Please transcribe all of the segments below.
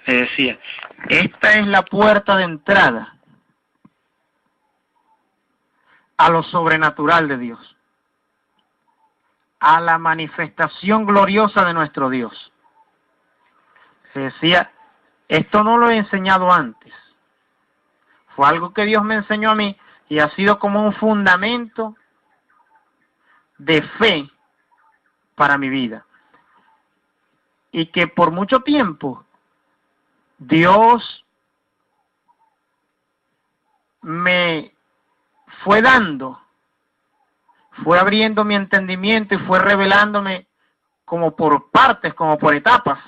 le decía, esta es la puerta de entrada a lo sobrenatural de Dios, a la manifestación gloriosa de nuestro Dios. Se decía, esto no lo he enseñado antes, fue algo que Dios me enseñó a mí y ha sido como un fundamento de fe para mi vida. Y que por mucho tiempo Dios me fue dando, fue abriendo mi entendimiento y fue revelándome como por partes, como por etapas,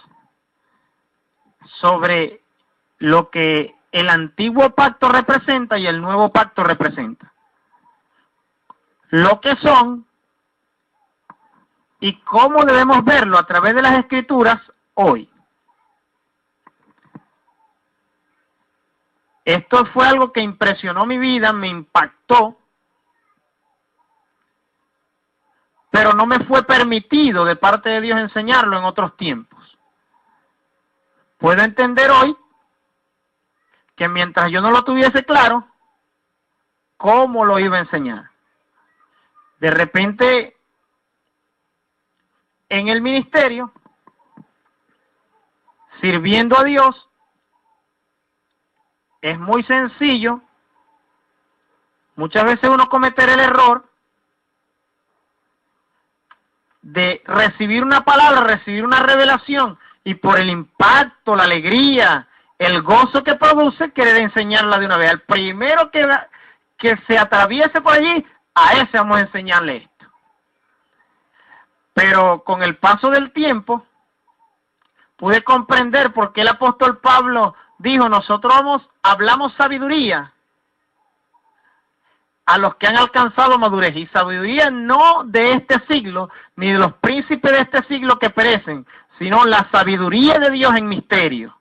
sobre lo que el antiguo pacto representa y el nuevo pacto representa. Lo que son y cómo debemos verlo a través de las Escrituras hoy. Esto fue algo que impresionó mi vida, me impactó, pero no me fue permitido de parte de Dios enseñarlo en otros tiempos. Puedo entender hoy que mientras yo no lo tuviese claro, ¿cómo lo iba a enseñar? De repente, en el ministerio, sirviendo a Dios, es muy sencillo, muchas veces uno cometer el error de recibir una palabra, recibir una revelación, y por el impacto, la alegría, el gozo que produce, querer enseñarla de una vez. Al primero que se atraviese por allí, a ese vamos a enseñarle esto. Pero con el paso del tiempo, pude comprender por qué el apóstol Pablo dijo, nosotros hablamos sabiduría a los que han alcanzado madurez, y sabiduría no de este siglo, ni de los príncipes de este siglo que perecen, sino la sabiduría de Dios en misterio.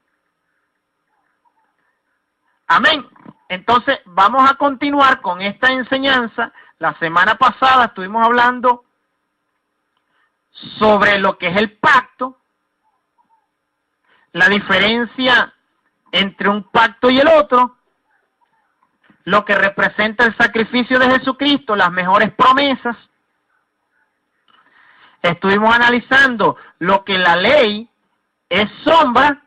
Amén. Entonces, vamos a continuar con esta enseñanza. La semana pasada estuvimos hablando sobre lo que es el pacto, la diferencia entre un pacto y el otro, lo que representa el sacrificio de Jesucristo, las mejores promesas. Estuvimos analizando lo que la ley es sombra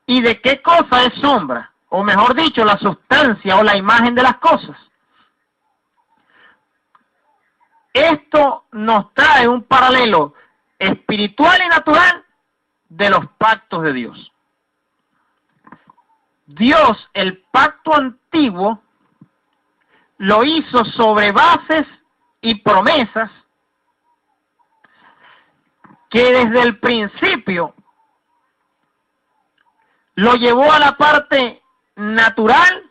y de qué cosa es sombra, o mejor dicho, la sustancia o la imagen de las cosas. Esto nos trae un paralelo espiritual y natural de los pactos de Dios. Dios, el pacto antiguo, lo hizo sobre bases y promesas que desde el principio lo llevó a la parte natural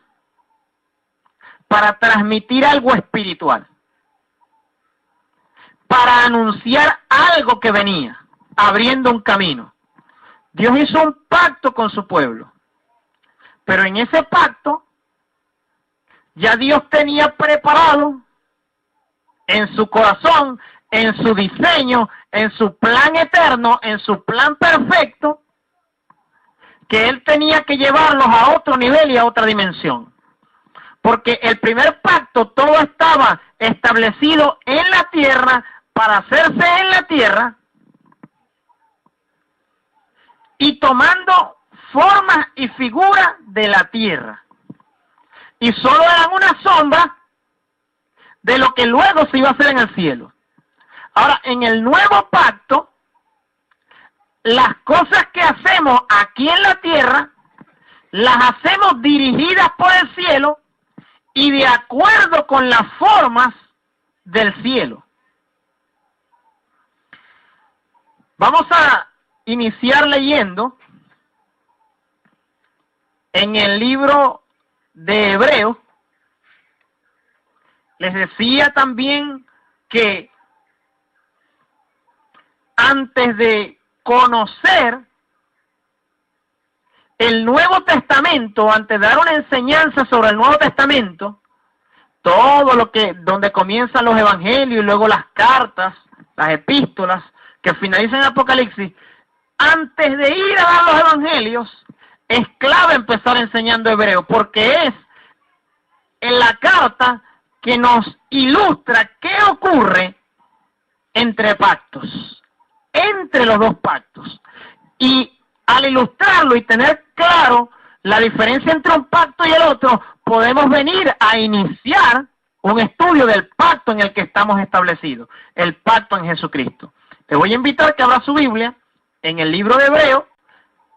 para transmitir algo espiritual, para anunciar algo que venía, abriendo un camino. Dios hizo un pacto con su pueblo, pero en ese pacto ya Dios tenía preparado en su corazón, en su diseño, en su plan eterno, en su plan perfecto, que Él tenía que llevarlos a otro nivel y a otra dimensión. Porque el primer pacto, todo estaba establecido en la tierra, para hacerse en la tierra, y tomando formas y figuras de la tierra. Y solo eran una sombra de lo que luego se iba a hacer en el cielo. Ahora, en el nuevo pacto, las cosas que hacemos aquí en la tierra, las hacemos dirigidas por el cielo y de acuerdo con las formas del cielo. Vamos a iniciar leyendo en el libro de Hebreos. Les decía también que antes de conocer el Nuevo Testamento, antes de dar una enseñanza sobre el Nuevo Testamento, todo lo que, donde comienzan los evangelios y luego las cartas, las epístolas, que finalizan en Apocalipsis, antes de ir a dar los evangelios, es clave empezar enseñando hebreo, porque es en la carta que nos ilustra qué ocurre entre pactos, entre los dos pactos. Y al ilustrarlo y tener claro la diferencia entre un pacto y el otro, podemos venir a iniciar un estudio del pacto en el que estamos establecidos, el pacto en Jesucristo. Te voy a invitar que abra su Biblia en el libro de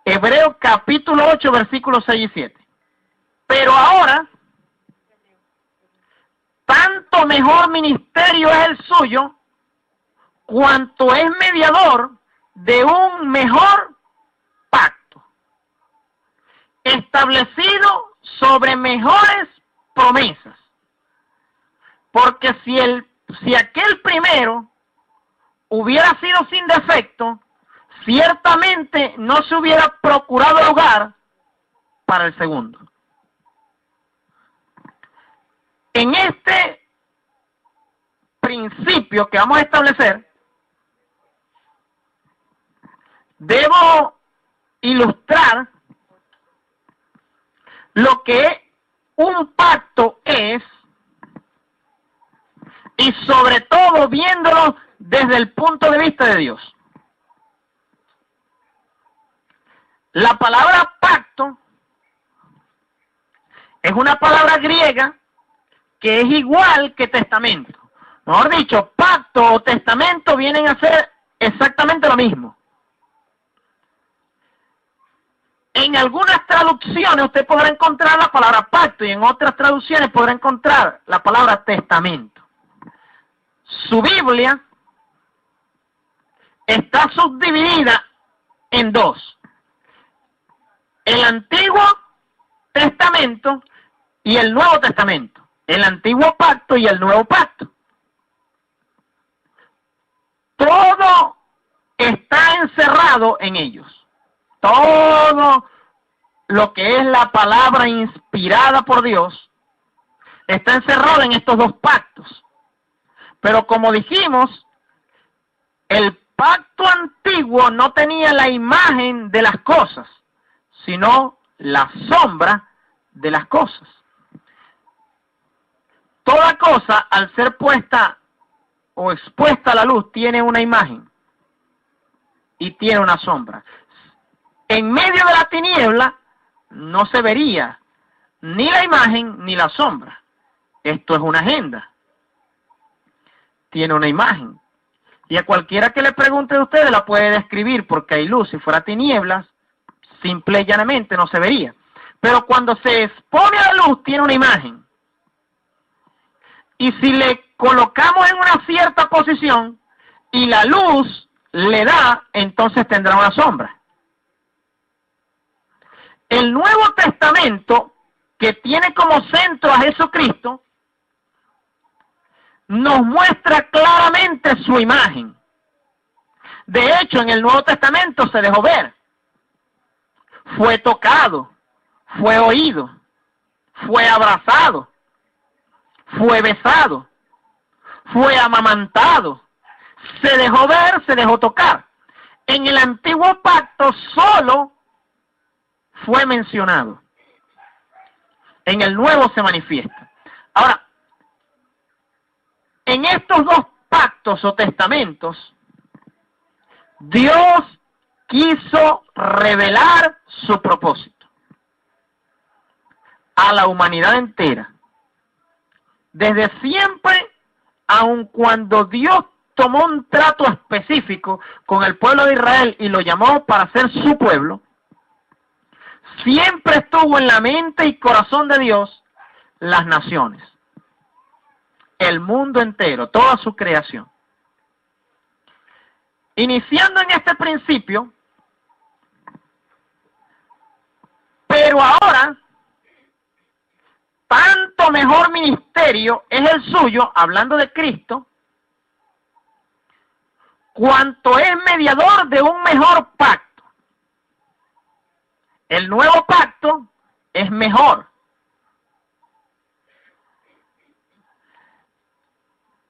Hebreos capítulo 8, versículos 6 y 7. Pero ahora, tanto mejor ministerio es el suyo, cuanto es mediador de un mejor pacto, establecido sobre mejores promesas. Porque si aquel primero hubiera sido sin defecto, ciertamente no se hubiera procurado lugar para el segundo. En este principio que vamos a establecer, debo ilustrar lo que un pacto es, y sobre todo viéndolo desde el punto de vista de Dios. La palabra pacto es una palabra griega que es igual que testamento. Mejor dicho, pacto o testamento vienen a ser exactamente lo mismo. En algunas traducciones usted podrá encontrar la palabra pacto y en otras traducciones podrá encontrar la palabra testamento. Su Biblia está subdividida en dos: el Antiguo Testamento y el Nuevo Testamento, el Antiguo Pacto y el Nuevo Pacto. Todo está encerrado en ellos. Todo lo que es la palabra inspirada por Dios está encerrado en estos dos pactos. Pero como dijimos, el pacto antiguo no tenía la imagen de las cosas, sino la sombra de las cosas. Toda cosa, al ser puesta o expuesta a la luz, tiene una imagen y tiene una sombra. En medio de la tiniebla no se vería ni la imagen ni la sombra. Esto es una agenda. Tiene una imagen. Y a cualquiera que le pregunte de ustedes la puede describir, porque hay luz. Si fuera tinieblas, simple y llanamente no se vería. Pero cuando se expone a la luz, tiene una imagen. Y si le colocamos en una cierta posición y la luz le da, entonces tendrá una sombra. El Nuevo Testamento, que tiene como centro a Jesucristo, nos muestra claramente su imagen. De hecho, en el Nuevo Testamento se dejó ver. Fue tocado, fue oído, fue abrazado, fue besado, fue amamantado, se dejó ver, se dejó tocar. En el Antiguo Pacto solo fue mencionado. En el Nuevo se manifiesta. Ahora, en estos dos pactos o testamentos, Dios quiso revelar su propósito a la humanidad entera. Desde siempre, aun cuando Dios tomó un trato específico con el pueblo de Israel y lo llamó para ser su pueblo, siempre estuvo en la mente y corazón de Dios las naciones, el mundo entero, toda su creación. Iniciando en este principio, pero ahora, tanto mejor ministerio es el suyo, hablando de Cristo, cuanto es mediador de un mejor pacto. El nuevo pacto es mejor.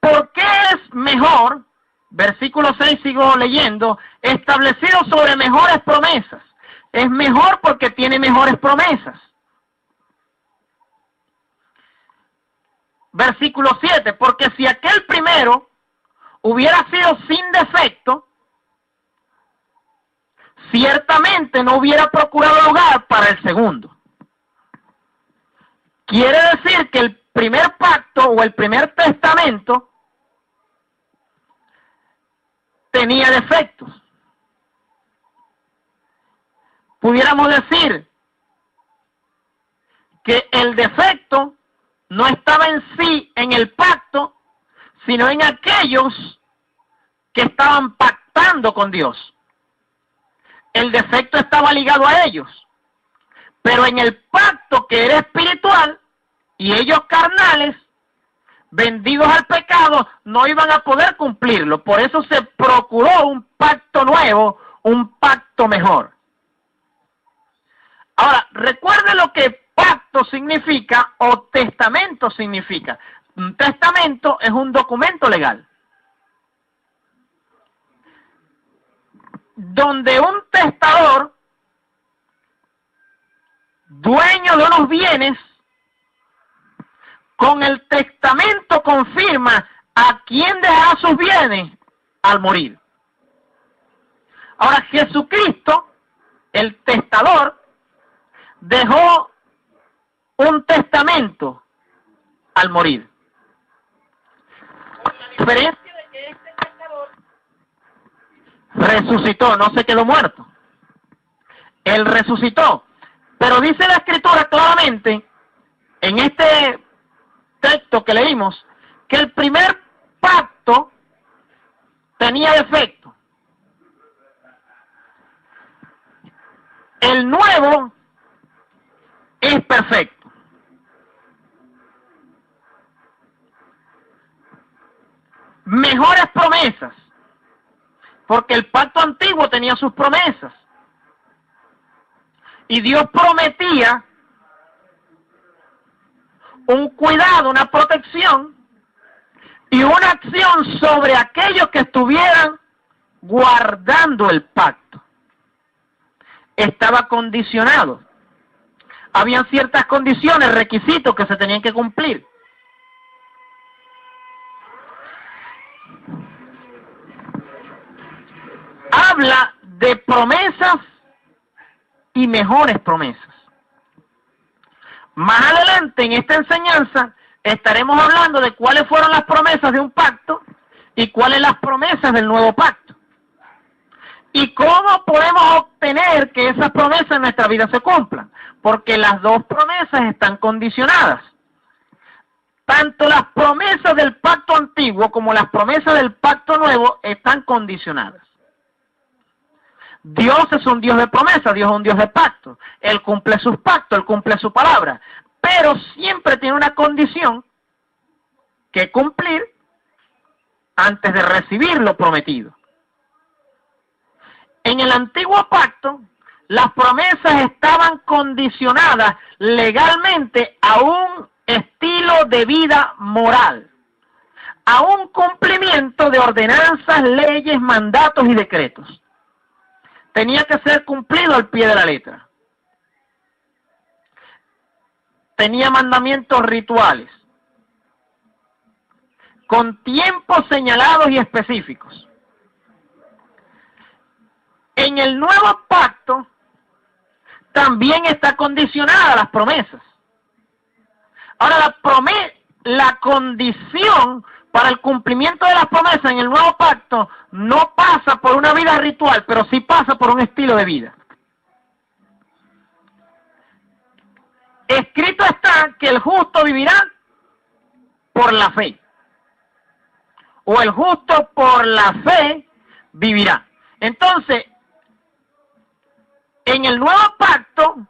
¿Por qué es mejor? Versículo 6, sigo leyendo, establecido sobre mejores promesas. es mejor porque tiene mejores promesas. Versículo 7, porque si aquel primero hubiera sido sin defecto, ciertamente no hubiera procurado lugar para el segundo. Quiere decir que el primer pacto o el primer testamento tenía defectos. Pudiéramos decir que el defecto no estaba en sí en el pacto, sino en aquellos que estaban pactando con Dios. El defecto estaba ligado a ellos, pero en el pacto que era espiritual y ellos carnales, vendidos al pecado, no iban a poder cumplirlo. Por eso se procuró un pacto nuevo, un pacto mejor. Ahora, recuerde lo que pacto significa o testamento significa. Un testamento es un documento legal, donde un testador, dueño de unos bienes, con el testamento confirma a quién dejará sus bienes al morir. Ahora, Jesucristo, el testador, dejó un testamento al morir. La diferencia de que este testador resucitó, no se quedó muerto. Él resucitó. Pero dice la Escritura claramente, en este texto que leímos, que el primer pacto tenía defecto. El nuevo es perfecto. Mejores promesas, porque el pacto antiguo tenía sus promesas. Y Dios prometía un cuidado, una protección y una acción sobre aquellos que estuvieran guardando el pacto. Estaba condicionado. Habían ciertas condiciones, requisitos que se tenían que cumplir. Habla de promesas y mejores promesas. Más adelante en esta enseñanza estaremos hablando de cuáles fueron las promesas de un pacto y cuáles las promesas del nuevo pacto. Y cómo podemos obtener que esas promesas en nuestra vida se cumplan. Porque las dos promesas están condicionadas. Tanto las promesas del pacto antiguo como las promesas del pacto nuevo están condicionadas. Dios es un Dios de promesa, Dios es un Dios de pacto. Él cumple sus pactos, Él cumple su palabra. Pero siempre tiene una condición que cumplir antes de recibir lo prometido. En el antiguo pacto, las promesas estaban condicionadas legalmente a un estilo de vida moral, a un cumplimiento de ordenanzas, leyes, mandatos y decretos. Tenía que ser cumplido al pie de la letra. Tenía mandamientos rituales, con tiempos señalados y específicos. En el nuevo pacto también está condicionada a las promesas. Ahora, la condición para el cumplimiento de las promesas en el nuevo pacto no pasa por una vida ritual, pero sí pasa por un estilo de vida. Escrito está que el justo vivirá por la fe, o el justo por la fe vivirá. Entonces, en el nuevo pacto,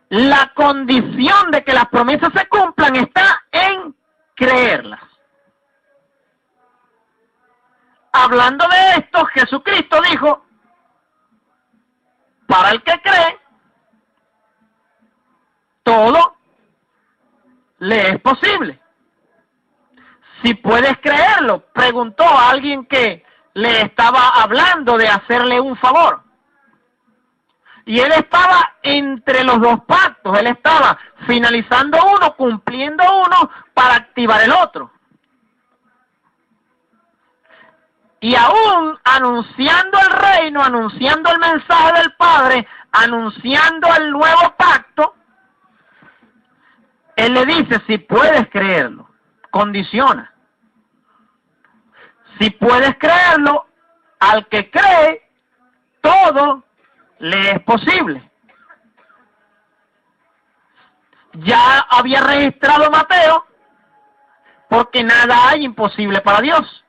la condición de que las promesas se cumplan está en creerlas. Hablando de esto, Jesucristo dijo, para el que cree, todo le es posible. Si puedes creerlo, preguntó a alguien que le estaba hablando de hacerle un favor. Y él estaba entre los dos pactos, él estaba finalizando uno, cumpliendo uno, para activar el otro. Y aún anunciando el reino, anunciando el mensaje del Padre, anunciando el nuevo pacto, él le dice, si puedes creerlo, condiciona. Si puedes creerlo, al que cree, todo le es posible. Ya había registrado Mateo, porque nada hay imposible para Dios.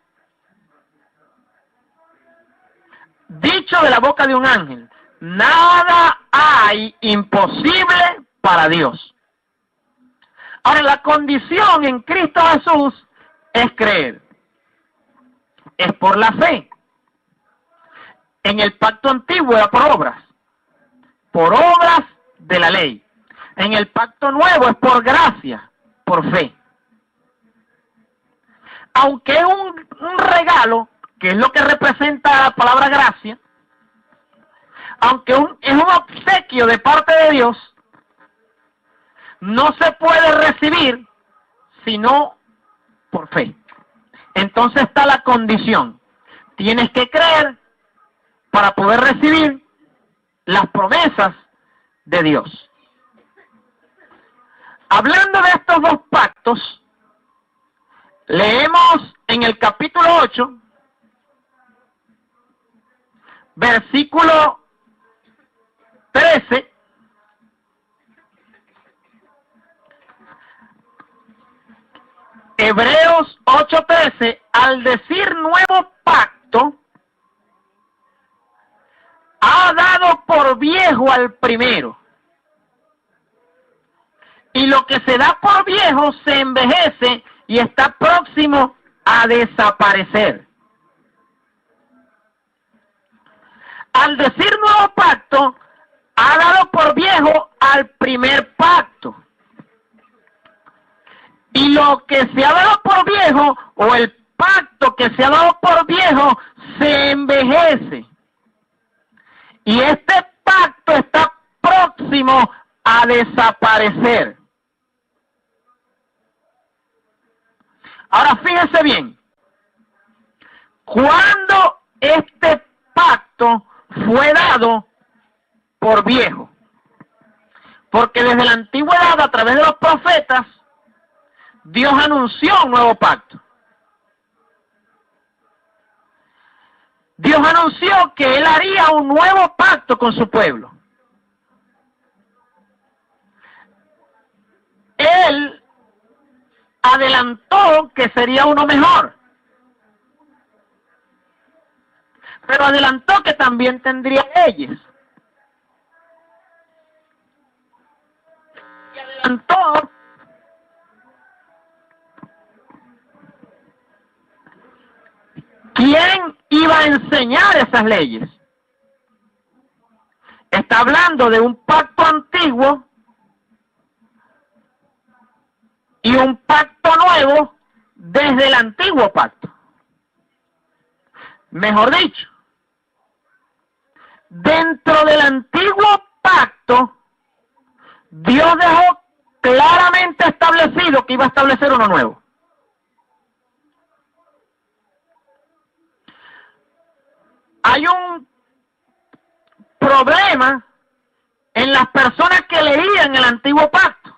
Dicho de la boca de un ángel, nada hay imposible para Dios. Ahora, la condición en Cristo Jesús es creer. Es por la fe. En el pacto antiguo era por obras de la ley. En el pacto nuevo es por gracia, por fe. Aunque es un regalo, que es lo que representa la palabra gracia, aunque es un obsequio de parte de Dios, no se puede recibir sino por fe. Entonces está la condición. Tienes que creer para poder recibir las promesas de Dios. Hablando de estos dos pactos, leemos en el capítulo 8, versículo 13, Hebreos 8:13, al decir nuevo pacto, ha dado por viejo al primero. Y lo que se da por viejo se envejece y está próximo a desaparecer. Al decir nuevo pacto, ha dado por viejo al primer pacto. Y lo que se ha dado por viejo, o el pacto que se ha dado por viejo, se envejece. Y este pacto está próximo a desaparecer. Ahora fíjense bien, cuando este pacto fue dado por viejo, porque desde la antigüedad, a través de los profetas, Dios anunció un nuevo pacto. Dios anunció que Él haría un nuevo pacto con su pueblo. Él adelantó que sería uno mejor, pero adelantó que también tendría leyes. Y adelantó quién iba a enseñar esas leyes. Está hablando de un pacto antiguo y un pacto nuevo desde el antiguo pacto. Mejor dicho, dentro del antiguo pacto, Dios dejó claramente establecido que iba a establecer uno nuevo. Hay un problema en las personas que leían el antiguo pacto.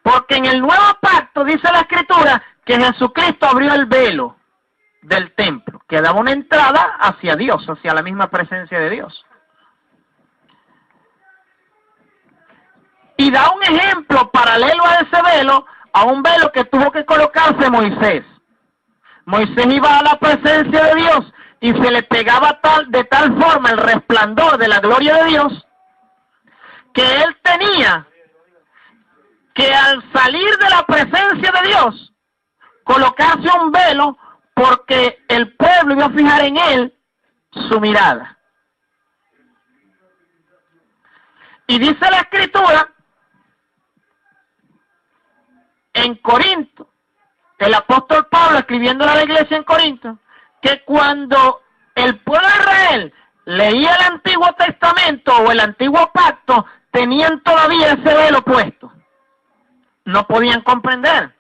Porque en el nuevo pacto dice la Escritura que Jesucristo abrió el velo del templo, que daba una entrada hacia Dios, hacia la misma presencia de Dios. Y da un ejemplo paralelo a ese velo, a un velo que tuvo que colocarse Moisés. Moisés iba a la presencia de Dios y se le pegaba de tal forma el resplandor de la gloria de Dios, que él tenía que al salir de la presencia de Dios, colocarse un velo, porque el pueblo iba a fijar en él su mirada. Y dice la Escritura, en Corinto, el apóstol Pablo escribiendo a la iglesia en Corinto, que cuando el pueblo de Israel leía el Antiguo Testamento o el Antiguo Pacto, tenían todavía ese velo puesto. No podían comprender.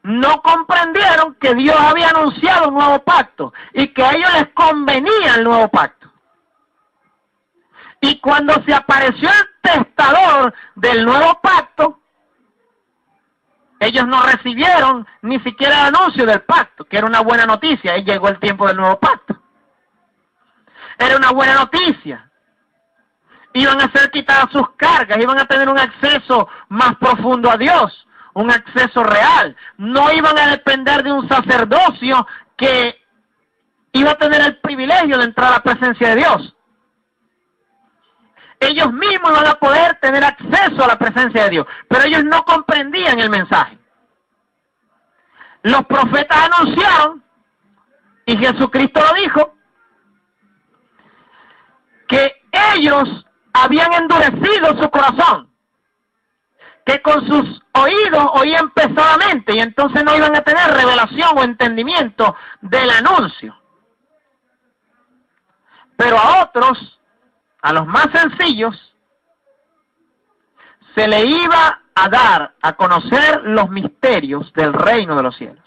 No comprendieron que Dios había anunciado un nuevo pacto y que a ellos les convenía el nuevo pacto. Y cuando se apareció el testador del nuevo pacto, ellos no recibieron ni siquiera el anuncio del pacto, que era una buena noticia, y llegó el tiempo del nuevo pacto. Era una buena noticia. Iban a ser quitadas sus cargas, iban a tener un acceso más profundo a Dios, un acceso real. No iban a depender de un sacerdocio que iba a tener el privilegio de entrar a la presencia de Dios. Ellos mismos van a poder tener acceso a la presencia de Dios, pero ellos no comprendían el mensaje. Los profetas anunciaron, y Jesucristo lo dijo, que ellos habían endurecido su corazón, que con sus oídos oían pesadamente y entonces no iban a tener revelación o entendimiento del anuncio. Pero a otros, a los más sencillos, se le iba a dar a conocer los misterios del reino de los cielos.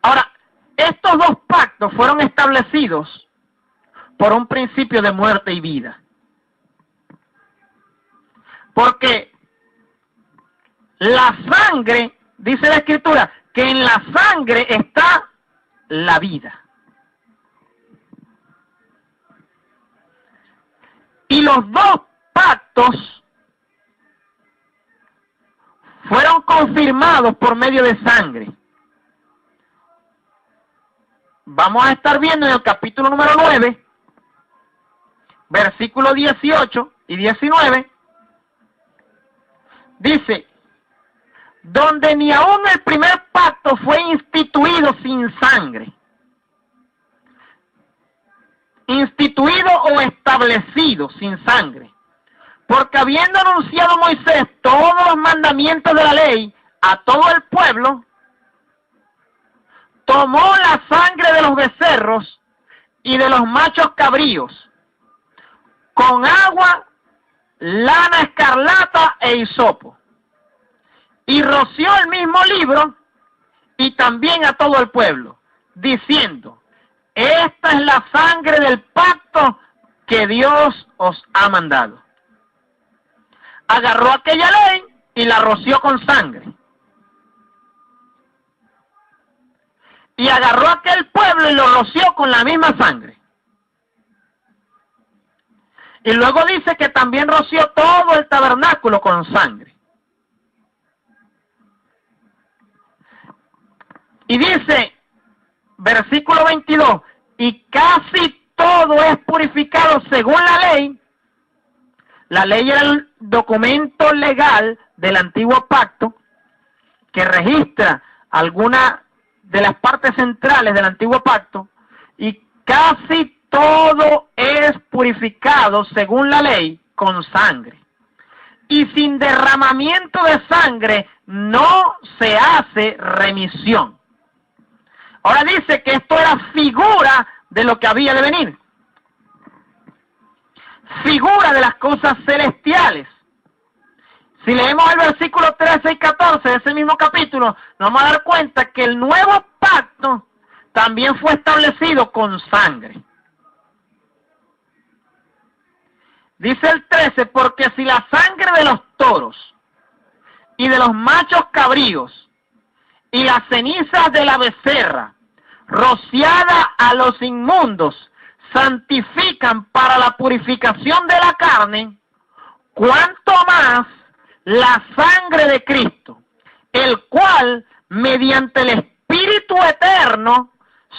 Ahora, estos dos pactos fueron establecidos por un principio de muerte y vida. Porque la sangre, dice la Escritura, que en la sangre está la vida. Y los dos pactos fueron confirmados por medio de sangre. Vamos a estar viendo en el capítulo número 9, versículos 18 y 19, dice, donde ni aún el primer pacto fue instituido sin sangre, instituido o establecido sin sangre, porque habiendo anunciado Moisés todos los mandamientos de la ley a todo el pueblo, tomó la sangre de los becerros y de los machos cabríos, con agua, lana escarlata e hisopo, y roció el mismo libro y también a todo el pueblo, diciendo, esta es la sangre del pacto que Dios os ha mandado. Agarró aquella ley y la roció con sangre. Y agarró aquel pueblo y lo roció con la misma sangre. Y luego dice que también roció todo el tabernáculo con sangre. Y dice, versículo 22, y casi todo es purificado según la ley. La ley era el documento legal del antiguo pacto que registra alguna de las partes centrales del antiguo pacto, y casi todo es purificado según la ley con sangre. Y sin derramamiento de sangre no se hace remisión. Ahora dice que esto era figura de lo que había de venir. Figura de las cosas celestiales. Si leemos el versículo 13 y 14 de ese mismo capítulo, nos vamos a dar cuenta que el nuevo pacto también fue establecido con sangre. Dice el 13, porque si la sangre de los toros y de los machos cabríos y las cenizas de la becerra, rociada a los inmundos, santifican para la purificación de la carne, cuánto más la sangre de Cristo, el cual, mediante el Espíritu eterno,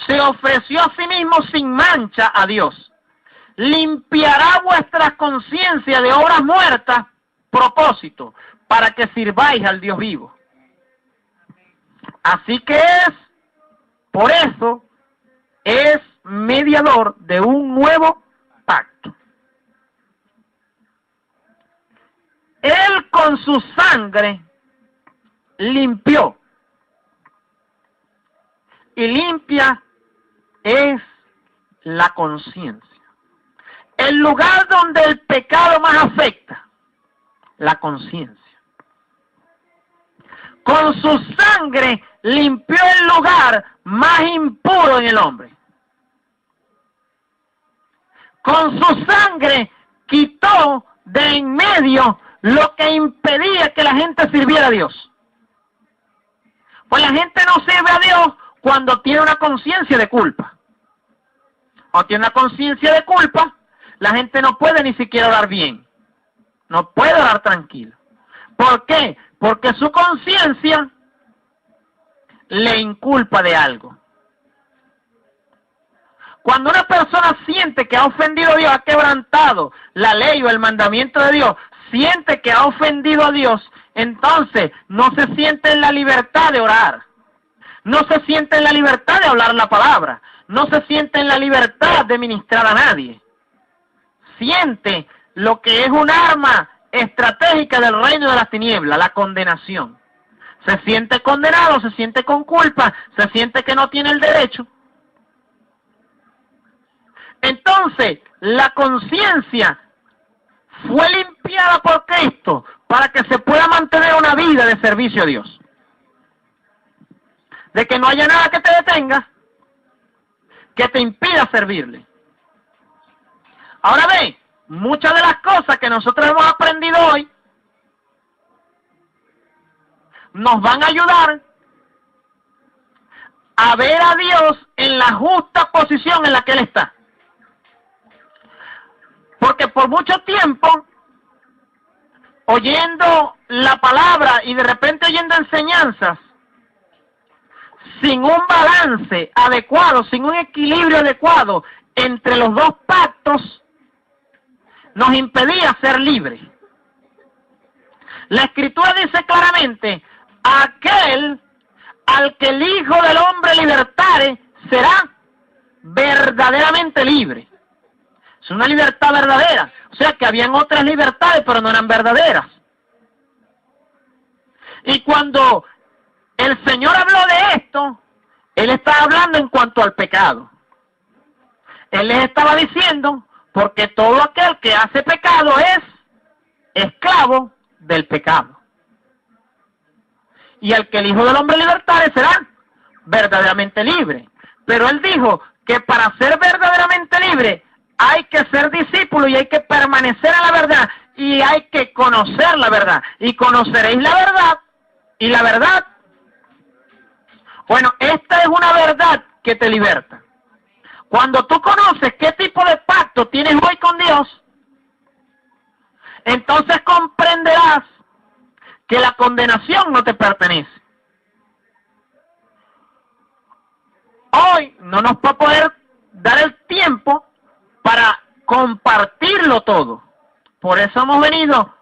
se ofreció a sí mismo sin mancha a Dios, limpiará vuestras conciencias de obras muertas, propósito, para que sirváis al Dios vivo. Así que por eso, es mediador de un nuevo pacto. Él con su sangre limpió. y limpia es la conciencia. El lugar donde el pecado más afecta, la conciencia. Con su sangre limpió el lugar más impuro en el hombre. Con su sangre quitó de en medio lo que impedía que la gente sirviera a Dios. Pues la gente no sirve a Dios cuando tiene una conciencia de culpa. Cuando tiene una conciencia de culpa, la gente no puede ni siquiera orar bien. No puede orar tranquilo. ¿Por qué? Porque su conciencia le inculpa de algo. Cuando una persona siente que ha ofendido a Dios, ha quebrantado la ley o el mandamiento de Dios, siente que ha ofendido a Dios, entonces no se siente en la libertad de orar. No se siente en la libertad de hablar la palabra. No se siente en la libertad de ministrar a nadie. Siente lo que es un arma estratégica del reino de las tinieblas, la condenación. Se siente condenado, se siente con culpa, se siente que no tiene el derecho. Entonces, la conciencia fue limpiada por Cristo para que se pueda mantener una vida de servicio a Dios. De que no haya nada que te detenga, que te impida servirle. Ahora ve, muchas de las cosas que nosotros hemos aprendido hoy nos van a ayudar a ver a Dios en la justa posición en la que Él está. Porque por mucho tiempo, oyendo la palabra y de repente oyendo enseñanzas, sin un balance adecuado, sin un equilibrio adecuado entre los dos pactos, nos impedía ser libres. La Escritura dice claramente, aquel al que el Hijo del Hombre libertare será verdaderamente libre. Es una libertad verdadera. O sea que habían otras libertades, pero no eran verdaderas. Y cuando el Señor habló de esto, Él estaba hablando en cuanto al pecado. Él les estaba diciendo, porque todo aquel que hace pecado es esclavo del pecado. Y al que el Hijo del Hombre libertare será verdaderamente libre. Pero Él dijo que para ser verdaderamente libre hay que ser discípulo y hay que permanecer en la verdad y hay que conocer la verdad. Y conoceréis la verdad, y la verdad, bueno, esta es una verdad que te liberta. Cuando tú conoces qué tipo de pacto tienes hoy con Dios, entonces comprenderás que la condenación no te pertenece. Hoy no nos va a poder dar el tiempo para compartirlo todo. Por eso hemos venido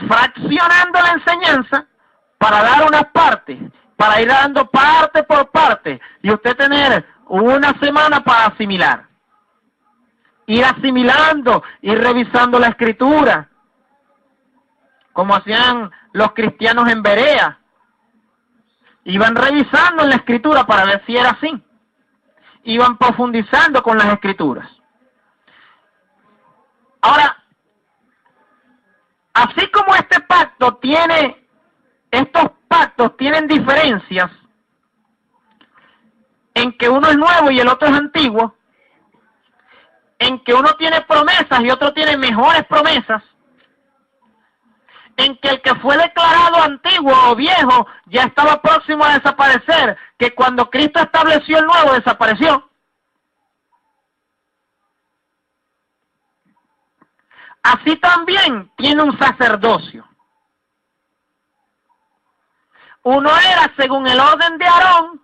fraccionando la enseñanza para dar unas partes, para ir dando parte por parte y usted tener una semana para asimilar. Ir asimilando, ir revisando la Escritura, como hacían los cristianos en Berea. Iban revisando en la Escritura para ver si era así. Iban profundizando con las Escrituras. Ahora, así como este pacto tiene, estos pactos tienen diferencias en que uno es nuevo y el otro es antiguo, en que uno tiene promesas y otro tiene mejores promesas, en que el que fue declarado antiguo o viejo ya estaba próximo a desaparecer, que cuando Cristo estableció el nuevo desapareció. Así también tiene un sacerdocio. Uno era según el orden de Aarón,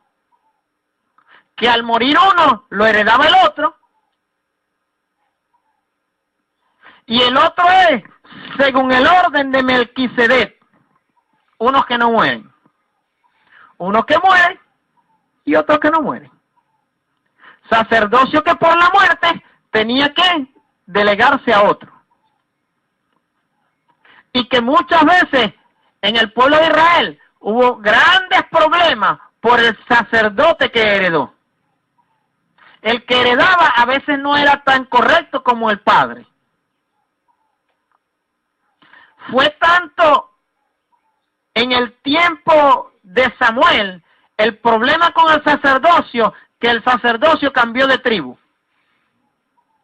que al morir uno lo heredaba el otro, y el otro es según el orden de Melquisedec, unos que no mueren, uno que muere y otro que no muere. Sacerdocio que por la muerte tenía que delegarse a otro. Y que muchas veces en el pueblo de Israel hubo grandes problemas por el sacerdote que heredó. el que heredaba a veces no era tan correcto como el padre. Fue tanto en el tiempo de Samuel el problema con el sacerdocio que el sacerdocio cambió de tribu.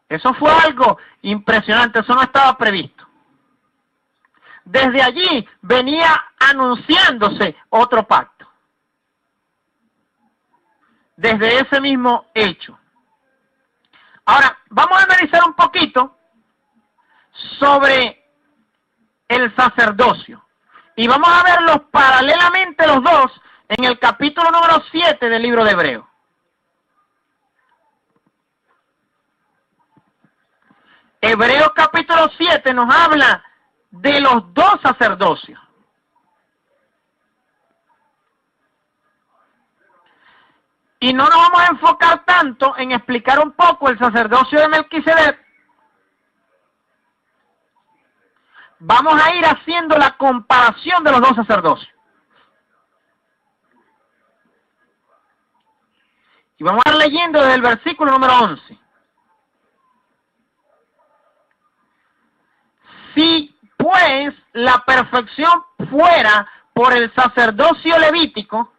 Eso fue algo impresionante, eso no estaba previsto. Desde allí venía anunciándose otro pacto. Desde ese mismo hecho. Ahora, vamos a analizar un poquito sobre el sacerdocio. Y vamos a verlos paralelamente los dos en el capítulo número 7 del libro de Hebreos. Hebreos capítulo 7 nos habla de los dos sacerdocios. Y no nos vamos a enfocar tanto en explicar un poco el sacerdocio de Melquisedec. Vamos a ir haciendo la comparación de los dos sacerdocios. Y vamos a ir leyendo desde el versículo número 11. Si pues la perfección fuera por el sacerdocio levítico,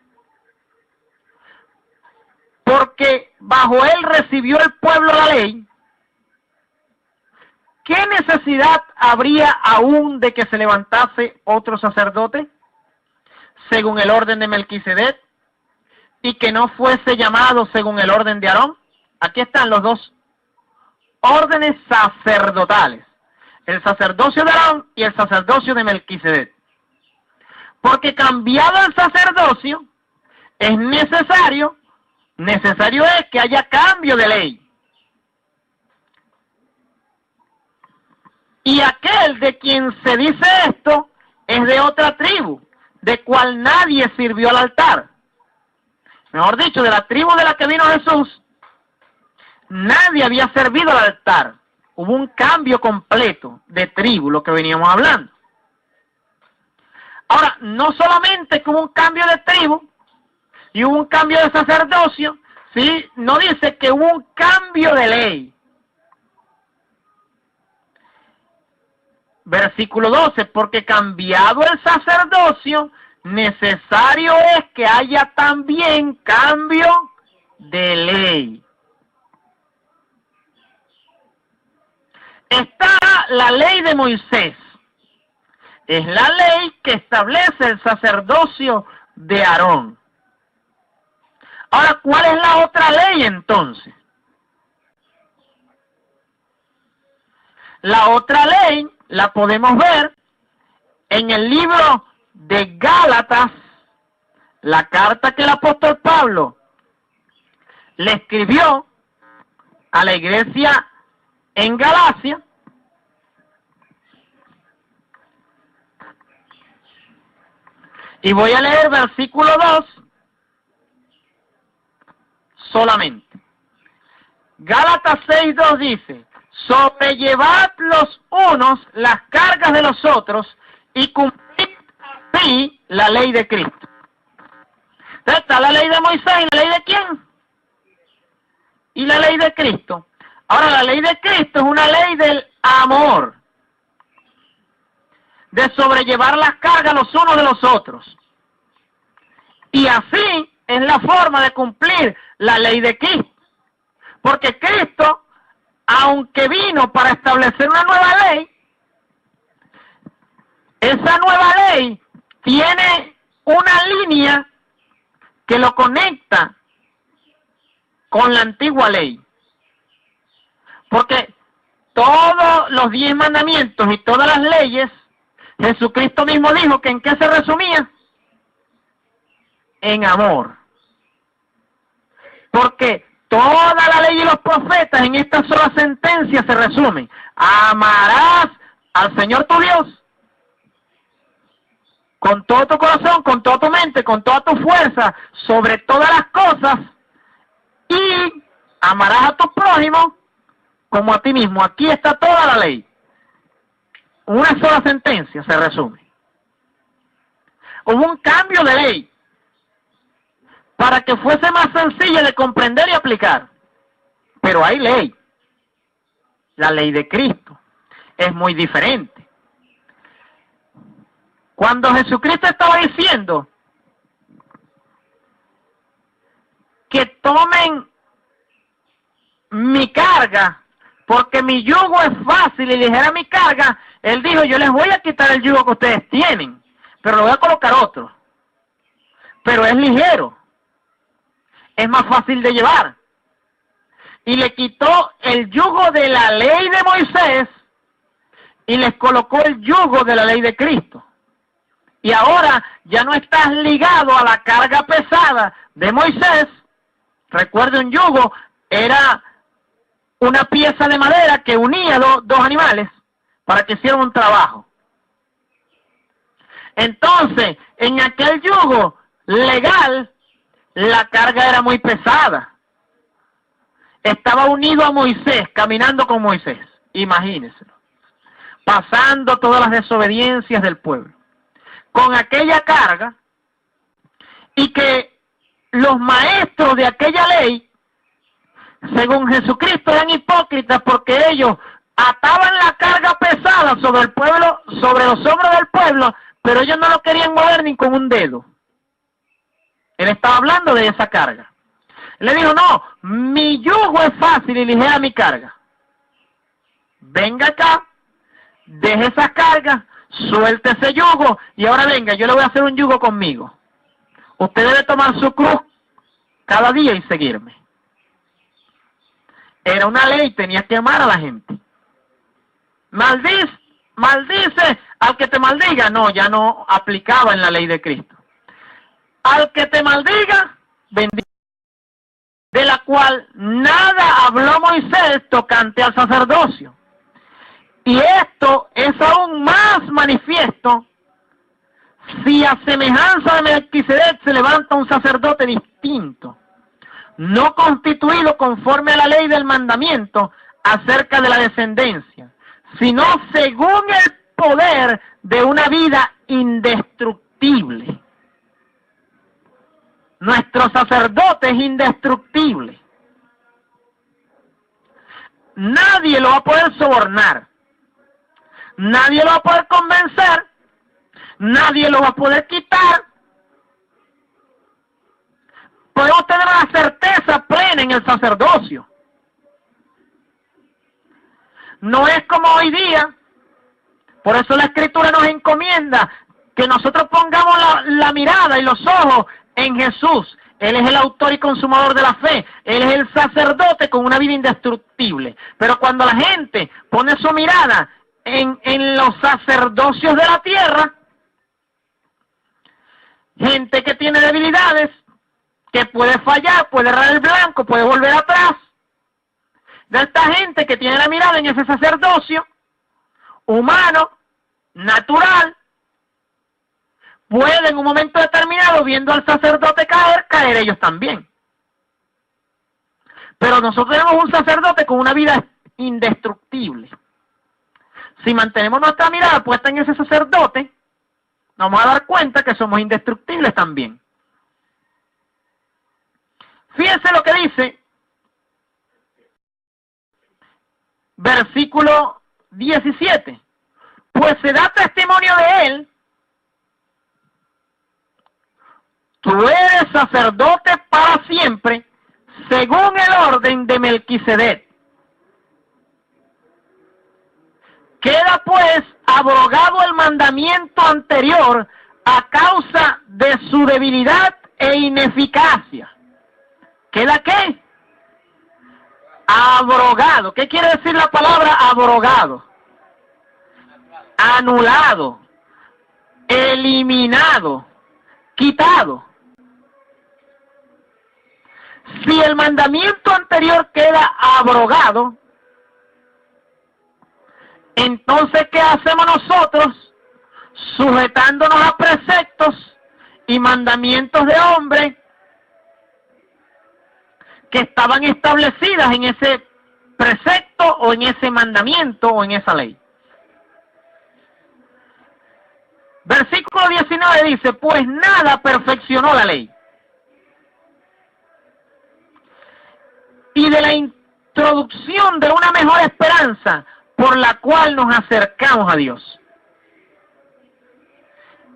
porque bajo él recibió el pueblo la ley, ¿qué necesidad habría aún de que se levantase otro sacerdote, según el orden de Melquisedec, y que no fuese llamado según el orden de Aarón? Aquí están los dos órdenes sacerdotales, el sacerdocio de Aarón y el sacerdocio de Melquisedec. Porque cambiado el sacerdocio, es necesario es que haya cambio de ley. Y aquel de quien se dice esto es de otra tribu, de cual nadie sirvió al altar. Mejor dicho, de la tribu de la que vino Jesús, nadie había servido al altar. Hubo un cambio completo de tribu, lo que veníamos hablando. Ahora, no solamente que hubo un cambio de tribu y hubo un cambio de sacerdocio, ¿sí? No dice que hubo un cambio de ley. Versículo 12, porque cambiado el sacerdocio, necesario es que haya también cambio de ley. Está la ley de Moisés. Es la ley que establece el sacerdocio de Aarón. Ahora, ¿cuál es la otra ley entonces? La otra ley la podemos ver en el libro de Gálatas, la carta que el apóstol Pablo le escribió a la iglesia en Galacia. Y voy a leer versículo 2 solamente. Gálatas 6:2 dice: sobrellevad los unos las cargas de los otros y cumplid así la ley de Cristo. Entonces está la ley de Moisés, ¿y la ley de quién? Y la ley de Cristo. Ahora, la ley de Cristo es una ley del amor, de sobrellevar las cargas los unos de los otros. Y así es la forma de cumplir la ley de Cristo. Porque Cristo, aunque vino para establecer una nueva ley, esa nueva ley tiene una línea que lo conecta con la antigua ley. Porque todos los 10 mandamientos y todas las leyes, Jesucristo mismo dijo que ¿en qué se resumía? En amor. Porque toda la ley y los profetas en esta sola sentencia se resumen: amarás al Señor tu Dios con todo tu corazón, con toda tu mente, con toda tu fuerza, sobre todas las cosas, y amarás a tu prójimo como a ti mismo. Aquí está toda la ley. Una sola sentencia se resume. Hubo un cambio de ley para que fuese más sencilla de comprender y aplicar. Pero hay ley. La ley de Cristo es muy diferente. Cuando Jesucristo estaba diciendo que tomen mi carga, porque mi yugo es fácil y ligera mi carga, Él dijo, yo les voy a quitar el yugo que ustedes tienen, pero lo voy a colocar otro. Pero es ligero, es más fácil de llevar. Y le quitó el yugo de la ley de Moisés y les colocó el yugo de la ley de Cristo. Y ahora ya no estás ligado a la carga pesada de Moisés. Recuerde, un yugo era una pieza de madera que unía dos animales para que hicieran un trabajo. Entonces, en aquel yugo legal, la carga era muy pesada. Estaba unido a Moisés, caminando con Moisés. Imagínenselo. Pasando todas las desobediencias del pueblo. Con aquella carga, y que los maestros de aquella ley, según Jesucristo, eran hipócritas porque ellos ataban la carga pesada sobre el pueblo, sobre los hombros del pueblo, pero ellos no lo querían mover ni con un dedo. Él estaba hablando de esa carga. Le dijo, no, mi yugo es fácil y ligera mi carga. Venga acá, deje esa carga, suelte ese yugo y ahora venga, yo le voy a hacer un yugo conmigo. Usted debe tomar su cruz cada día y seguirme. Era una ley, tenía que amar a la gente. Maldice al que te maldiga. No, ya no aplicaba en la ley de Cristo. Al que te maldiga, bendiga. De la cual nada habló Moisés tocante al sacerdocio. Y esto es aún más manifiesto si a semejanza de Melquisedec se levanta un sacerdote distinto, no constituido conforme a la ley del mandamiento acerca de la descendencia, sino según el poder de una vida indestructible. Nuestro sacerdote es indestructible. Nadie lo va a poder sobornar. Nadie lo va a poder convencer. Nadie lo va a poder quitar. Podemos tener una certeza plena en el sacerdocio. No es como hoy día. Por eso la Escritura nos encomienda que nosotros pongamos la mirada y los ojos en Jesús. Él es el autor y consumador de la fe. Él es el sacerdote con una vida indestructible. Pero cuando la gente pone su mirada en los sacerdocios de la tierra, gente que tiene debilidades, que puede fallar, puede errar el blanco, puede volver atrás, de esta gente que tiene la mirada en ese sacerdocio humano, natural, puede en un momento determinado, viendo al sacerdote caer ellos también. Pero nosotros tenemos un sacerdote con una vida indestructible. Si mantenemos nuestra mirada puesta en ese sacerdote, nos vamos a dar cuenta que somos indestructibles también. Fíjense lo que dice, versículo 17. Pues se da testimonio de él, tú eres sacerdote para siempre, según el orden de Melquisedec. Queda pues abrogado el mandamiento anterior a causa de su debilidad e ineficacia. ¿Queda qué? Abrogado. ¿Qué quiere decir la palabra abrogado? Anulado, eliminado, quitado. Si el mandamiento anterior queda abrogado, entonces, ¿qué hacemos nosotros? Sujetándonos a preceptos y mandamientos de hombre que estaban establecidas en ese precepto o en ese mandamiento o en esa ley. Versículo 19 dice, pues nada perfeccionó la ley. Y de la introducción de una mejor esperanza por la cual nos acercamos a Dios.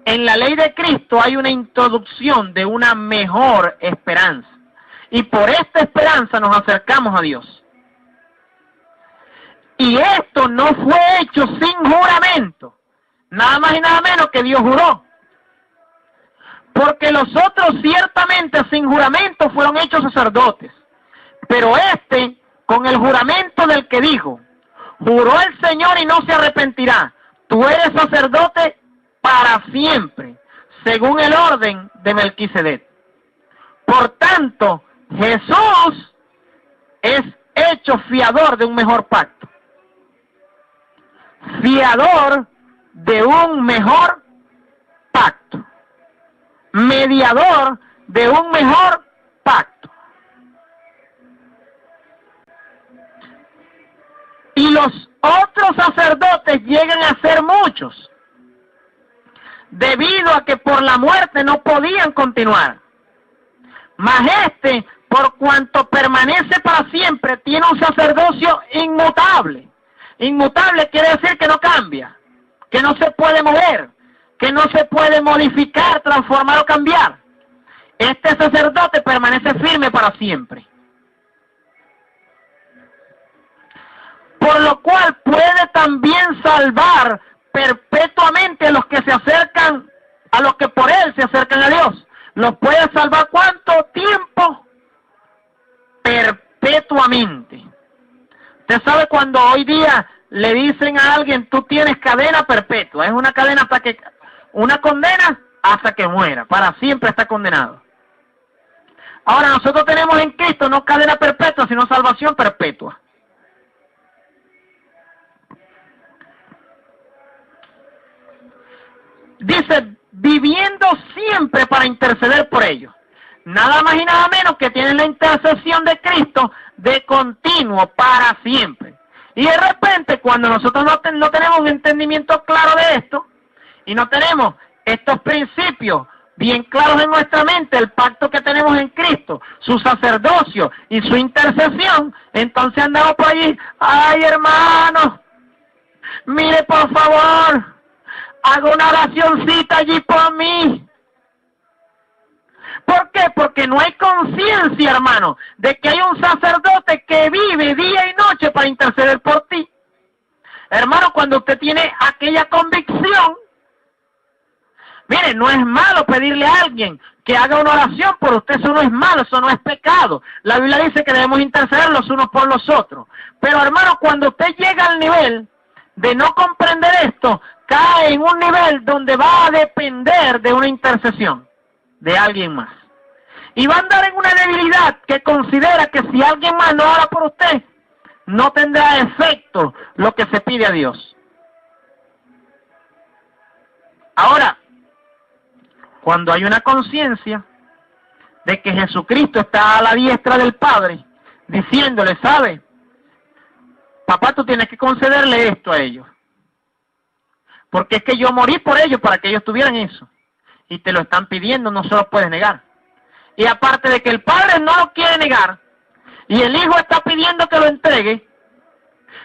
En la ley de Cristo hay una introducción de una mejor esperanza. Y por esta esperanza nos acercamos a Dios. Y esto no fue hecho sin juramento. Nada más y nada menos que Dios juró. Porque los otros ciertamente sin juramento fueron hechos sacerdotes. Pero este, con el juramento del que dijo, juró el Señor y no se arrepentirá. Tú eres sacerdote para siempre, según el orden de Melquisedec. Por tanto, Jesús es hecho fiador de un mejor pacto. Fiador de un mejor pacto. Mediador de un mejor pacto. Y los otros sacerdotes llegan a ser muchos, debido a que por la muerte no podían continuar. Mas este, por cuanto permanece para siempre, tiene un sacerdocio inmutable. Inmutable quiere decir que no cambia, que no se puede mover, que no se puede modificar, transformar o cambiar. Este sacerdote permanece firme para siempre. Por lo cual puede también salvar perpetuamente a los que se acercan, a los que por él se acercan a Dios. ¿Los puede salvar cuánto tiempo? Perpetuamente. Usted sabe cuando hoy día le dicen a alguien, tú tienes cadena perpetua. Es una cadena hasta que, una condena hasta que muera. Para siempre está condenado. Ahora nosotros tenemos en Cristo no cadena perpetua, sino salvación perpetua. Dice, viviendo siempre para interceder por ellos. Nada más y nada menos que tienen la intercesión de Cristo de continuo, para siempre. Y de repente, cuando nosotros no tenemos un entendimiento claro de esto, y no tenemos estos principios bien claros en nuestra mente, el pacto que tenemos en Cristo, su sacerdocio y su intercesión, entonces andamos por allí, ay hermano, mire por favor, haga una oracioncita allí por mí. ¿Por qué? Porque no hay conciencia, hermano, de que hay un sacerdote que vive día y noche para interceder por ti. Hermano, cuando usted tiene aquella convicción, mire, no es malo pedirle a alguien que haga una oración por usted, eso no es malo, eso no es pecado. La Biblia dice que debemos interceder los unos por los otros. Pero, hermano, cuando usted llega al nivel de no comprender esto, cae en un nivel donde va a depender de una intercesión de alguien más. Y va a andar en una debilidad que considera que si alguien más no ora por usted, no tendrá efecto lo que se pide a Dios. Ahora, cuando hay una conciencia de que Jesucristo está a la diestra del Padre, diciéndole, ¿sabe? Papá, tú tienes que concederle esto a ellos. Porque es que yo morí por ellos para que ellos tuvieran eso. Y te lo están pidiendo, no se lo puedes negar. Y aparte de que el Padre no lo quiere negar, y el Hijo está pidiendo que lo entregue,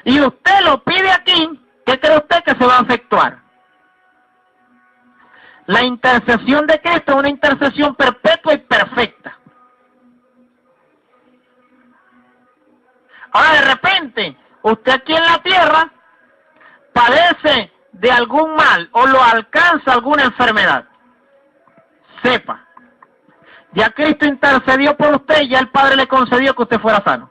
y usted lo pide aquí, ¿qué cree usted que se va a efectuar? La intercesión de Cristo es una intercesión perpetua y perfecta. Ahora de repente, usted aquí en la tierra padece de algún mal o lo alcanza alguna enfermedad. Sepa, ya Cristo intercedió por usted y ya el Padre le concedió que usted fuera sano.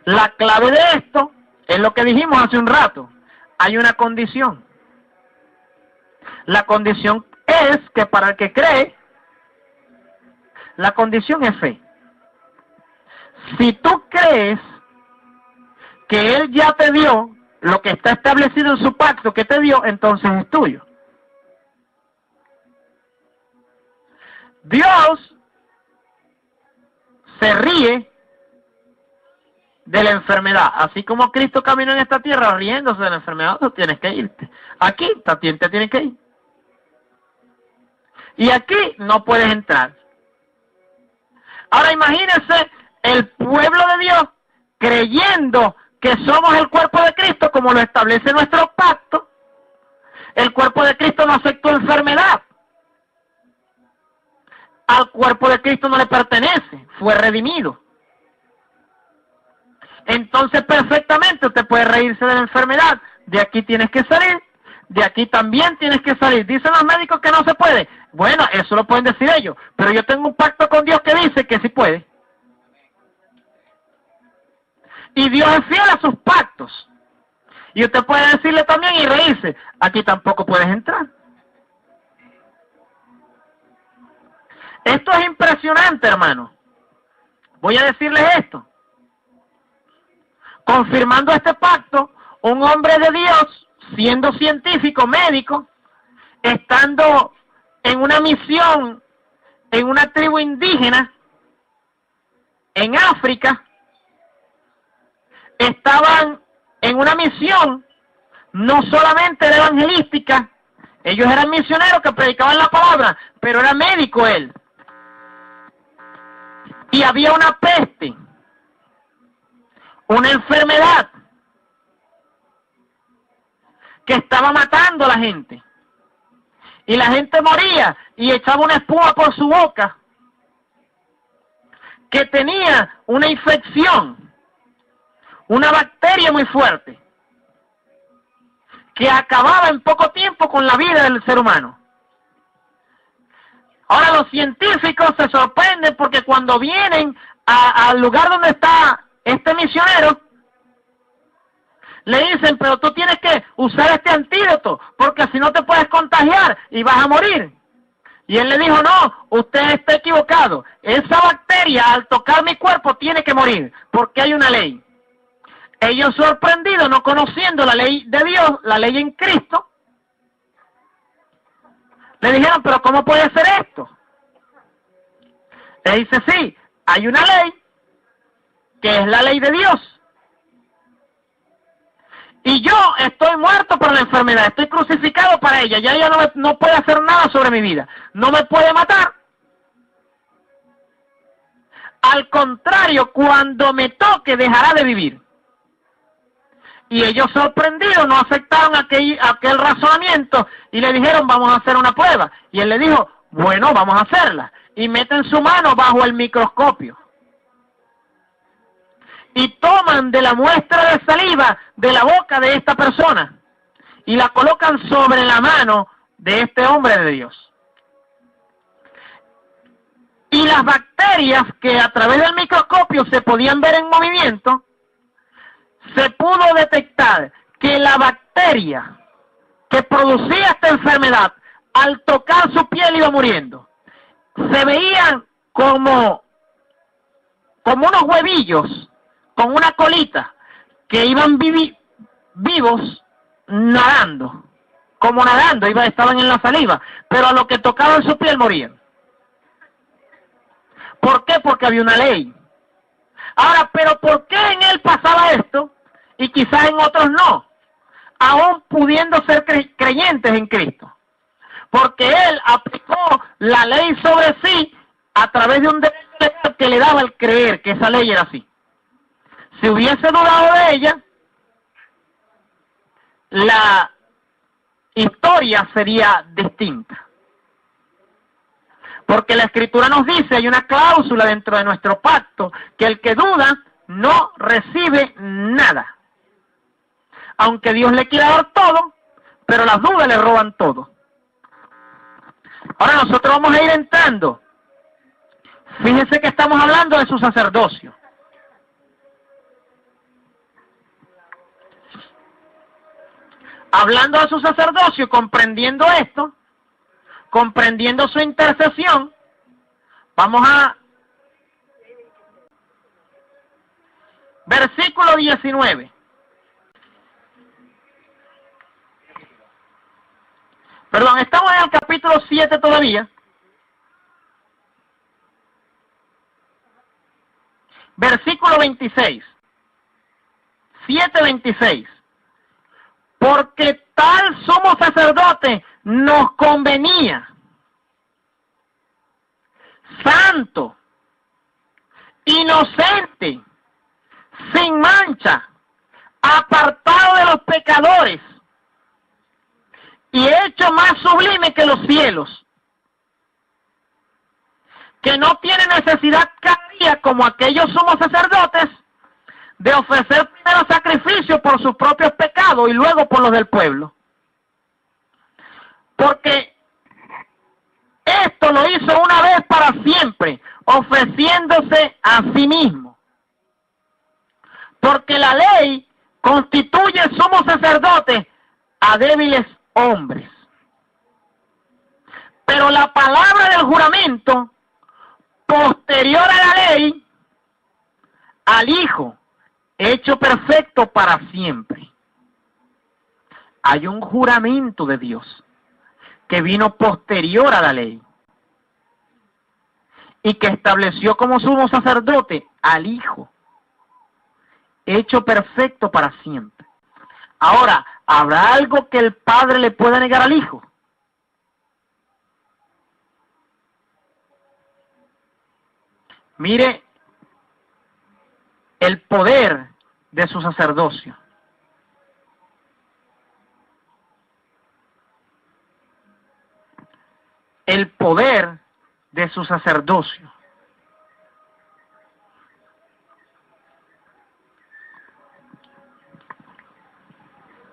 La clave de esto es lo que dijimos hace un rato. Hay una condición. La condición es que para el que cree, la condición es fe. Si tú crees que Él ya te dio lo que está establecido en su pacto que te dio, entonces es tuyo. Dios se ríe de la enfermedad. Así como Cristo caminó en esta tierra riéndose de la enfermedad, tú tienes que irte. Aquí también te tienes que ir. Y aquí no puedes entrar. Ahora imagínense el pueblo de Dios, creyendo que somos el cuerpo de Cristo, como lo establece nuestro pacto, el cuerpo de Cristo no aceptó enfermedad. Al cuerpo de Cristo no le pertenece, fue redimido. Entonces perfectamente usted puede reírse de la enfermedad. De aquí tienes que salir, de aquí también tienes que salir. Dicen los médicos que no se puede. Bueno, eso lo pueden decir ellos, pero yo tengo un pacto con Dios que dice que sí puede. Y Dios es fiel a sus pactos. Y usted puede decirle también y reírse, aquí tampoco puedes entrar. Esto es impresionante, hermano. Voy a decirles esto. Confirmando este pacto, un hombre de Dios, siendo científico, médico, estando en una misión en una tribu indígena en África, estaban en una misión no solamente de evangelística, ellos eran misioneros que predicaban la palabra, pero era médico él. Y había una peste, una enfermedad que estaba matando a la gente. Y la gente moría y echaba una espuma por su boca, que tenía una infección, una bacteria muy fuerte, que acababa en poco tiempo con la vida del ser humano. Ahora los científicos se sorprenden porque cuando vienen al lugar donde está este misionero, le dicen, pero tú tienes que usar este antídoto, porque si no te puedes contagiar y vas a morir. Y él le dijo, no, usted está equivocado. Esa bacteria al tocar mi cuerpo tiene que morir, porque hay una ley. Ellos sorprendidos, no conociendo la ley de Dios, la ley en Cristo, le dijeron, pero ¿cómo puede ser esto? Le dice, sí, hay una ley, que es la ley de Dios. Y yo estoy muerto por la enfermedad, estoy crucificado para ella, ya ella no puede hacer nada sobre mi vida, no me puede matar. Al contrario, cuando me toque dejará de vivir. Y ellos sorprendidos no aceptaron aquel razonamiento y le dijeron, vamos a hacer una prueba. Y él le dijo, bueno, vamos a hacerla. Y meten su mano bajo el microscopio. Y toman de la muestra de saliva de la boca de esta persona y la colocan sobre la mano de este hombre de Dios. Y las bacterias que a través del microscopio se podían ver en movimiento, se pudo detectar que la bacteria que producía esta enfermedad, al tocar su piel iba muriendo. Se veían como unos huevillos con una colita que iban vivos nadando, como nadando, estaban en la saliva, pero a lo que tocaban su piel morían. ¿Por qué? Porque había una ley. Ahora, ¿pero por qué en él pasaba esto y quizás en otros no? Aún pudiendo ser creyentes en Cristo. Porque él aplicó la ley sobre sí a través de un derecho que le daba el creer que esa ley era así. Si hubiese dudado de ella, la historia sería distinta. Porque la Escritura nos dice, hay una cláusula dentro de nuestro pacto, que el que duda no recibe nada. Aunque Dios le quiera dar todo, pero las dudas le roban todo. Ahora nosotros vamos a ir entrando. Fíjense que estamos hablando de su sacerdocio. Hablando de su sacerdocio, comprendiendo esto, comprendiendo su intercesión, vamos a versículo 19. Perdón, estamos en el capítulo 7 todavía. Versículo 26. 7:26. Porque tal sumo sacerdote nos convenía, santo, inocente, sin mancha, apartado de los pecadores y hecho más sublime que los cielos, que no tiene necesidad cada día, como aquellos sumos sacerdotes, de ofrecer primero sacrificio por sus propios pecados y luego por los del pueblo. Porque esto lo hizo una vez para siempre, ofreciéndose a sí mismo. Porque la ley constituye sumo sacerdote a débiles hombres. Pero la palabra del juramento, posterior a la ley, al Hijo, hecho perfecto para siempre. Hay un juramento de Dios que vino posterior a la ley y que estableció como sumo sacerdote al Hijo, hecho perfecto para siempre. Ahora, ¿habrá algo que el Padre le pueda negar al Hijo? Mire el poder de su sacerdocio. El poder de su sacerdocio.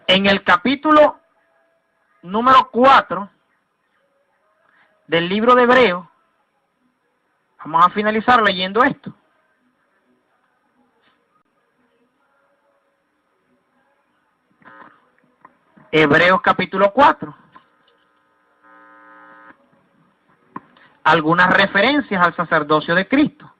En el capítulo número 4 del libro de Hebreos, vamos a finalizar leyendo esto. Hebreos capítulo 4. Algunas referencias al sacerdocio de Cristo.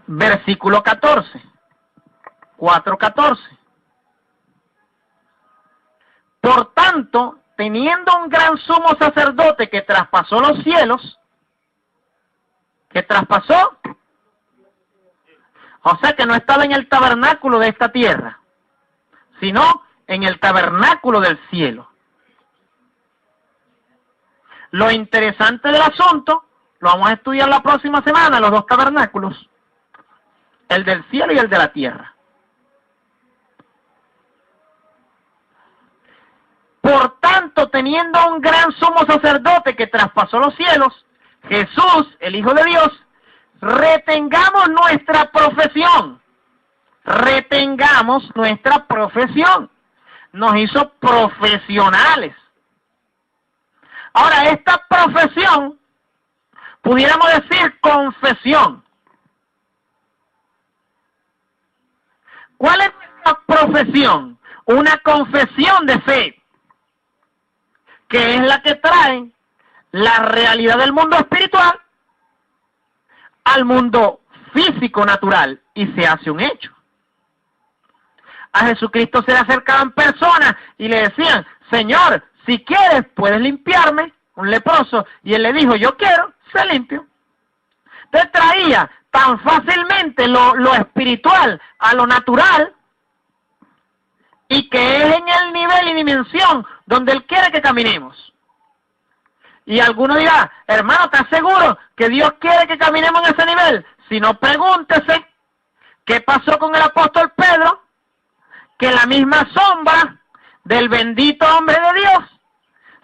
Versículo 14. 4:14. Por tanto, teniendo un gran sumo sacerdote que traspasó los cielos, ¿que traspasó? O sea que no estaba en el tabernáculo de esta tierra, sino en el tabernáculo del cielo. Lo interesante del asunto, lo vamos a estudiar la próxima semana, los dos tabernáculos, el del cielo y el de la tierra. Por tanto, teniendo un gran sumo sacerdote que traspasó los cielos, Jesús, el Hijo de Dios, retengamos nuestra profesión. Retengamos nuestra profesión. Nos hizo profesionales. Ahora, esta profesión, pudiéramos decir confesión. ¿Cuál es nuestra profesión? Una confesión de fe, que es la que trae la realidad del mundo espiritual al mundo físico natural y se hace un hecho. A Jesucristo se le acercaban personas y le decían, Señor, si quieres puedes limpiarme, un leproso, y él le dijo, yo quiero, se limpio. Te traía tan fácilmente lo espiritual a lo natural, y que es en el nivel y dimensión donde Él quiere que caminemos. Y alguno dirá, hermano, ¿estás seguro que Dios quiere que caminemos en ese nivel? Si no, pregúntese, ¿qué pasó con el apóstol Pedro? Que la misma sombra del bendito hombre de Dios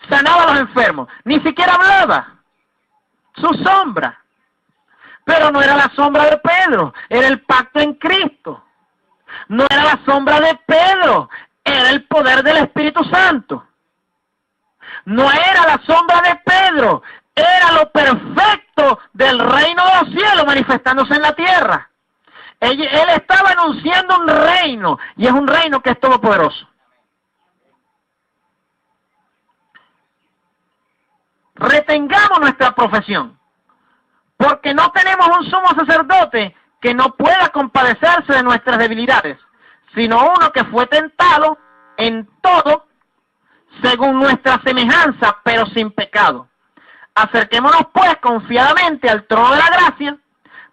sanaba a los enfermos. Ni siquiera hablaba. Su sombra. Pero no era la sombra de Pedro, era el pacto en Cristo. No era la sombra de Pedro, era el poder del Espíritu Santo. No era la sombra de Pedro, era lo perfecto del reino de los cielos manifestándose en la tierra. Él estaba anunciando un reino, y es un reino que es todopoderoso. Retengamos nuestra profesión, porque no tenemos un sumo sacerdote que no pueda compadecerse de nuestras debilidades, sino uno que fue tentado en todo según nuestra semejanza, pero sin pecado. Acerquémonos pues confiadamente al trono de la gracia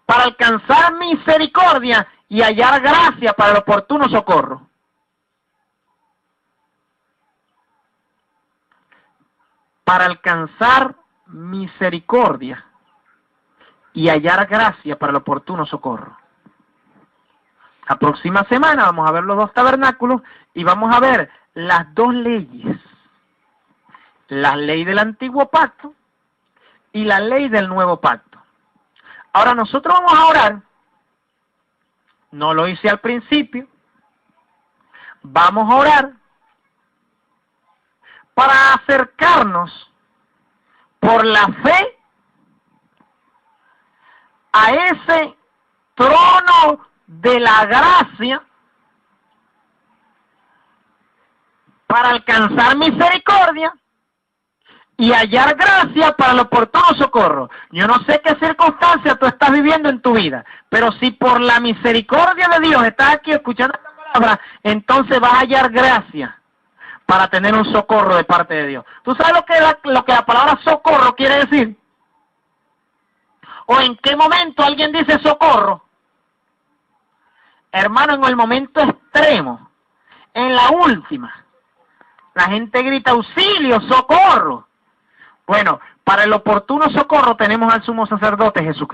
para alcanzar misericordia y hallar gracia para el oportuno socorro. para alcanzar misericordia y hallar gracia para el oportuno socorro. La próxima semana vamos a ver los dos tabernáculos y vamos a ver las dos leyes. La ley del antiguo pacto y la ley del nuevo pacto. Ahora nosotros vamos a orar. No lo hice al principio. Vamos a orar para acercarnos por la fe a ese trono de la gracia para alcanzar misericordia y hallar gracia para el oportuno socorro. Yo no sé qué circunstancia tú estás viviendo en tu vida, pero si por la misericordia de Dios estás aquí escuchando esta palabra, entonces vas a hallar gracia para tener un socorro de parte de Dios. ¿Tú sabes lo que la palabra socorro quiere decir? ¿O en qué momento alguien dice socorro? Hermano, en el momento extremo, en la última, la gente grita auxilio, socorro. Bueno, para el oportuno socorro tenemos al sumo sacerdote Jesucristo.